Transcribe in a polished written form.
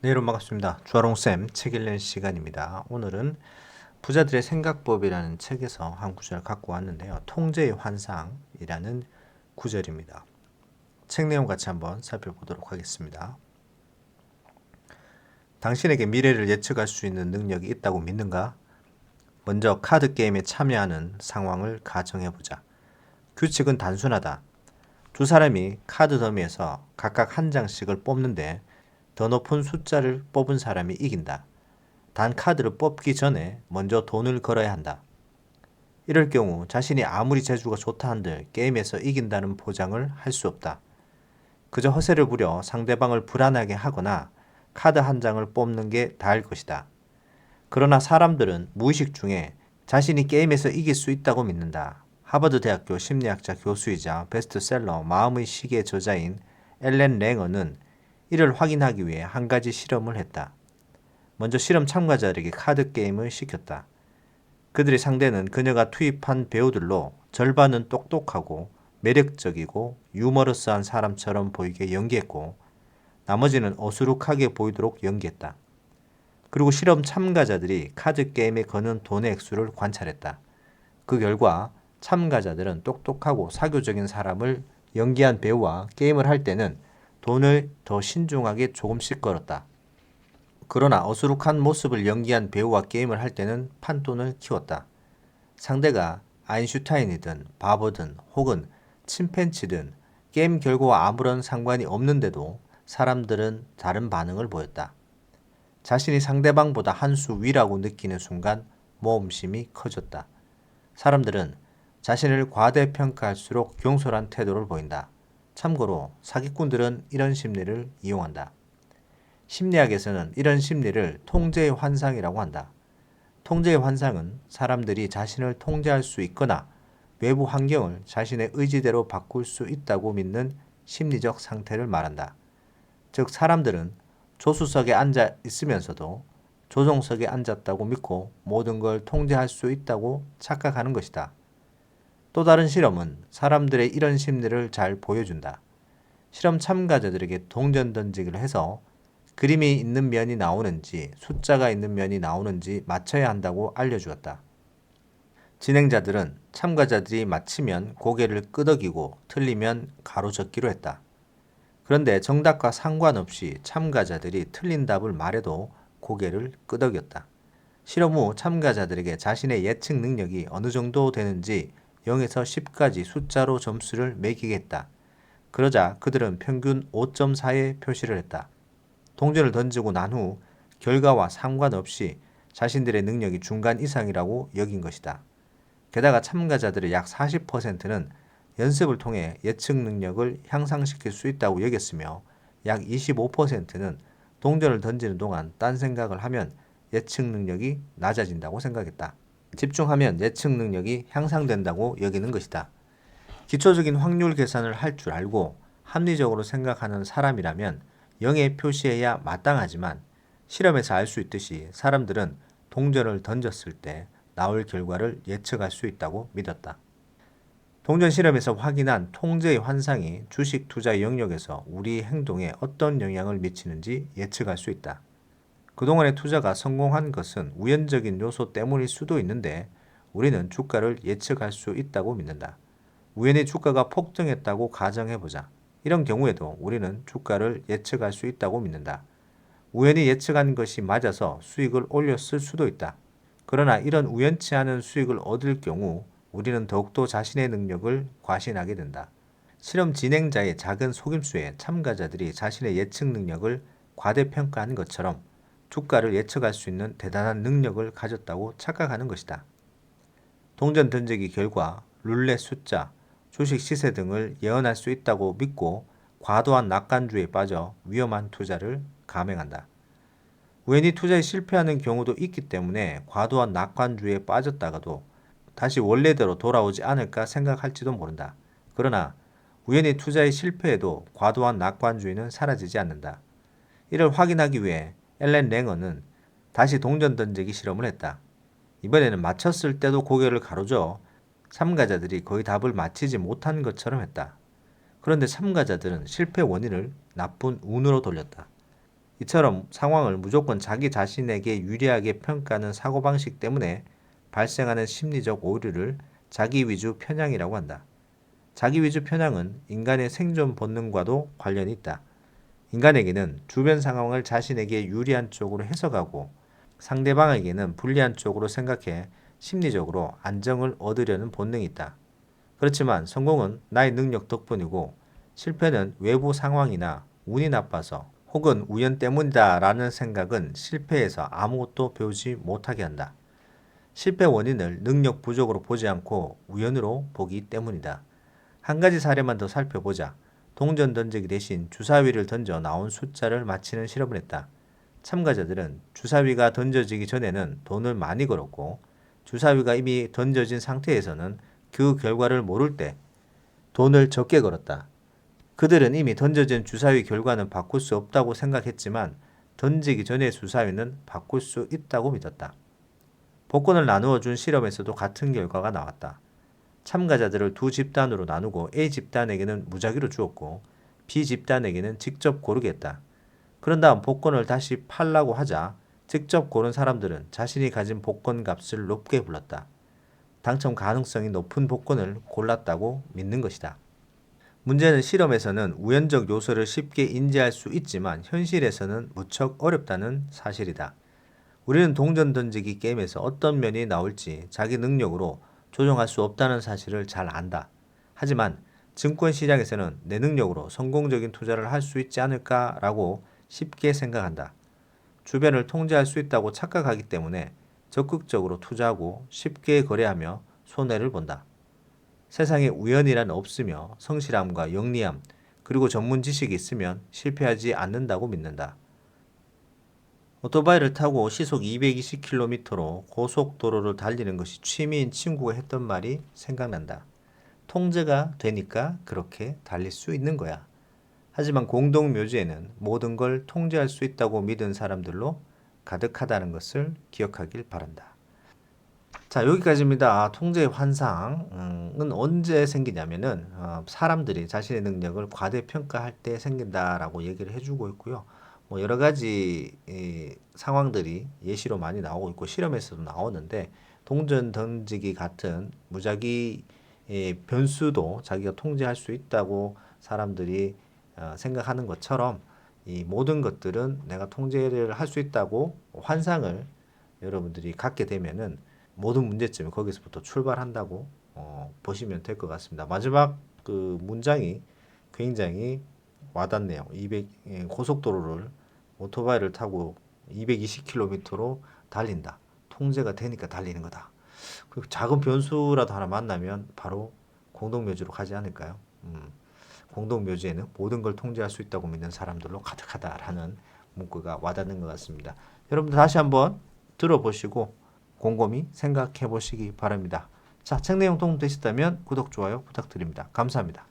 네, 여러분 반갑습니다. 주아롱쌤 책 읽는 시간입니다. 오늘은 부자들의 생각법이라는 책에서 한 구절을 갖고 왔는데요. 통제의 환상이라는 구절입니다. 책 내용 같이 한번 살펴보도록 하겠습니다. 당신에게 미래를 예측할 수 있는 능력이 있다고 믿는가? 먼저 카드 게임에 참여하는 상황을 가정해보자. 규칙은 단순하다. 두 사람이 카드 더미에서 각각 한 장씩을 뽑는데 더 높은 숫자를 뽑은 사람이 이긴다. 단 카드를 뽑기 전에 먼저 돈을 걸어야 한다. 이럴 경우 자신이 아무리 재주가 좋다 한들 게임에서 이긴다는 보장을 할 수 없다. 그저 허세를 부려 상대방을 불안하게 하거나 카드 한 장을 뽑는 게 다일 것이다. 그러나 사람들은 무의식 중에 자신이 게임에서 이길 수 있다고 믿는다. 하버드 대학교 심리학자 교수이자 베스트셀러 마음의 시계 저자인 엘렌 랭어는 이를 확인하기 위해 한 가지 실험을 했다. 먼저 실험 참가자들에게 카드 게임을 시켰다. 그들의 상대는 그녀가 투입한 배우들로 절반은 똑똑하고 매력적이고 유머러스한 사람처럼 보이게 연기했고 나머지는 어수룩하게 보이도록 연기했다. 그리고 실험 참가자들이 카드 게임에 거는 돈의 액수를 관찰했다. 그 결과 참가자들은 똑똑하고 사교적인 사람을 연기한 배우와 게임을 할 때는 돈을 더 신중하게 조금씩 걸었다. 그러나 어수룩한 모습을 연기한 배우와 게임을 할 때는 판돈을 키웠다. 상대가 아인슈타인이든 바보든 혹은 침팬지든 게임 결과와 아무런 상관이 없는데도 사람들은 다른 반응을 보였다. 자신이 상대방보다 한 수 위라고 느끼는 순간 모험심이 커졌다. 사람들은 자신을 과대평가할수록 경솔한 태도를 보인다. 참고로 사기꾼들은 이런 심리를 이용한다. 심리학에서는 이런 심리를 통제의 환상이라고 한다. 통제의 환상은 사람들이 자신을 통제할 수 있거나 외부 환경을 자신의 의지대로 바꿀 수 있다고 믿는 심리적 상태를 말한다. 즉 사람들은 조수석에 앉아 있으면서도 조종석에 앉았다고 믿고 모든 걸 통제할 수 있다고 착각하는 것이다. 또 다른 실험은 사람들의 이런 심리를 잘 보여준다. 실험 참가자들에게 동전 던지기를 해서 그림이 있는 면이 나오는지 숫자가 있는 면이 나오는지 맞춰야 한다고 알려주었다. 진행자들은 참가자들이 맞히면 고개를 끄덕이고 틀리면 가로젓기로 했다. 그런데 정답과 상관없이 참가자들이 틀린 답을 말해도 고개를 끄덕였다. 실험 후 참가자들에게 자신의 예측 능력이 어느 정도 되는지 0에서 10까지 숫자로 점수를 매기게 했다. 그러자 그들은 평균 5.4의 표시를 했다. 동전을 던지고 난 후 결과와 상관없이 자신들의 능력이 중간 이상이라고 여긴 것이다. 게다가 참가자들의 약 40%는 연습을 통해 예측 능력을 향상시킬 수 있다고 여겼으며 약 25%는 동전을 던지는 동안 딴 생각을 하면 예측 능력이 낮아진다고 생각했다. 집중하면 예측 능력이 향상된다고 여기는 것이다. 기초적인 확률 계산을 할 줄 알고 합리적으로 생각하는 사람이라면 0에 표시해야 마땅하지만 실험에서 알 수 있듯이 사람들은 동전을 던졌을 때 나올 결과를 예측할 수 있다고 믿었다. 동전 실험에서 확인한 통제의 환상이 주식 투자 영역에서 우리 행동에 어떤 영향을 미치는지 예측할 수 있다. 그동안의 투자가 성공한 것은 우연적인 요소 때문일 수도 있는데 우리는 주가를 예측할 수 있다고 믿는다. 우연히 주가가 폭등했다고 가정해보자. 이런 경우에도 우리는 주가를 예측할 수 있다고 믿는다. 우연히 예측한 것이 맞아서 수익을 올렸을 수도 있다. 그러나 이런 우연치 않은 수익을 얻을 경우 우리는 더욱더 자신의 능력을 과신하게 된다. 실험 진행자의 작은 속임수에 참가자들이 자신의 예측 능력을 과대평가한 것처럼 주가를 예측할 수 있는 대단한 능력을 가졌다고 착각하는 것이다. 동전 던지기 결과, 룰렛 숫자, 주식 시세 등을 예언할 수 있다고 믿고 과도한 낙관주의에 빠져 위험한 투자를 감행한다. 우연히 투자에 실패하는 경우도 있기 때문에 과도한 낙관주의에 빠졌다가도 다시 원래대로 돌아오지 않을까 생각할지도 모른다. 그러나 우연히 투자에 실패해도 과도한 낙관주의는 사라지지 않는다. 이를 확인하기 위해 엘렌 랭어는 다시 동전 던지기 실험을 했다. 이번에는 맞췄을 때도 고개를 가로저어 참가자들이 거의 답을 맞히지 못한 것처럼 했다. 그런데 참가자들은 실패 원인을 나쁜 운으로 돌렸다. 이처럼 상황을 무조건 자기 자신에게 유리하게 평가하는 사고방식 때문에 발생하는 심리적 오류를 자기 위주 편향이라고 한다. 자기 위주 편향은 인간의 생존 본능과도 관련이 있다. 인간에게는 주변 상황을 자신에게 유리한 쪽으로 해석하고 상대방에게는 불리한 쪽으로 생각해 심리적으로 안정을 얻으려는 본능이 있다. 그렇지만 성공은 나의 능력 덕분이고 실패는 외부 상황이나 운이 나빠서 혹은 우연 때문이다 라는 생각은 실패에서 아무것도 배우지 못하게 한다. 실패 원인을 능력 부족으로 보지 않고 우연으로 보기 때문이다. 한 가지 사례만 더 살펴보자. 동전 던지기 대신 주사위를 던져 나온 숫자를 맞히는 실험을 했다. 참가자들은 주사위가 던져지기 전에는 돈을 많이 걸었고 주사위가 이미 던져진 상태에서는 그 결과를 모를 때 돈을 적게 걸었다. 그들은 이미 던져진 주사위 결과는 바꿀 수 없다고 생각했지만 던지기 전의 주사위는 바꿀 수 있다고 믿었다. 복권을 나누어 준 실험에서도 같은 결과가 나왔다. 참가자들을 두 집단으로 나누고 A 집단에게는 무작위로 주었고 B 집단에게는 직접 고르게 했다. 그런 다음 복권을 다시 팔라고 하자 직접 고른 사람들은 자신이 가진 복권 값을 높게 불렀다. 당첨 가능성이 높은 복권을 골랐다고 믿는 것이다. 문제는 실험에서는 우연적 요소를 쉽게 인지할 수 있지만 현실에서는 무척 어렵다는 사실이다. 우리는 동전 던지기 게임에서 어떤 면이 나올지 자기 능력으로 조정할 수 없다는 사실을 잘 안다. 하지만 증권 시장에서는 내 능력으로 성공적인 투자를 할 수 있지 않을까라고 쉽게 생각한다. 주변을 통제할 수 있다고 착각하기 때문에 적극적으로 투자하고 쉽게 거래하며 손해를 본다. 세상에 우연이란 없으며 성실함과 영리함 그리고 전문 지식이 있으면 실패하지 않는다고 믿는다. 오토바이를 타고 시속 220km로 고속도로를 달리는 것이 취미인 친구가 했던 말이 생각난다. 통제가 되니까 그렇게 달릴 수 있는 거야. 하지만 공동묘지에는 모든 걸 통제할 수 있다고 믿은 사람들로 가득하다는 것을 기억하길 바란다. 자, 여기까지입니다. 통제의 환상은 언제 생기냐면은 사람들이 자신의 능력을 과대평가할 때 생긴다라고 얘기를 해주고 있고요. 뭐 여러 가지 상황들이 예시로 많이 나오고 있고 실험에서도 나오는데 동전 던지기 같은 무작위 변수도 자기가 통제할 수 있다고 사람들이 생각하는 것처럼 이 모든 것들은 내가 통제를 할 수 있다고 환상을 여러분들이 갖게 되면은 모든 문제점이 거기서부터 출발한다고 보시면 될 것 같습니다. 마지막 그 문장이 굉장히 와닿네요. 고속도로를 오토바이를 타고 220km로 달린다. 통제가 되니까 달리는 거다. 그 작은 변수라도 하나 만나면 바로 공동묘지로 가지 않을까요? 공동묘지에는 모든 걸 통제할 수 있다고 믿는 사람들로 가득하다라는 문구가 와닿는 것 같습니다. 여러분들 다시 한번 들어보시고 곰곰이 생각해 보시기 바랍니다. 자, 책 내용 도움 되셨다면 구독, 좋아요 부탁드립니다. 감사합니다.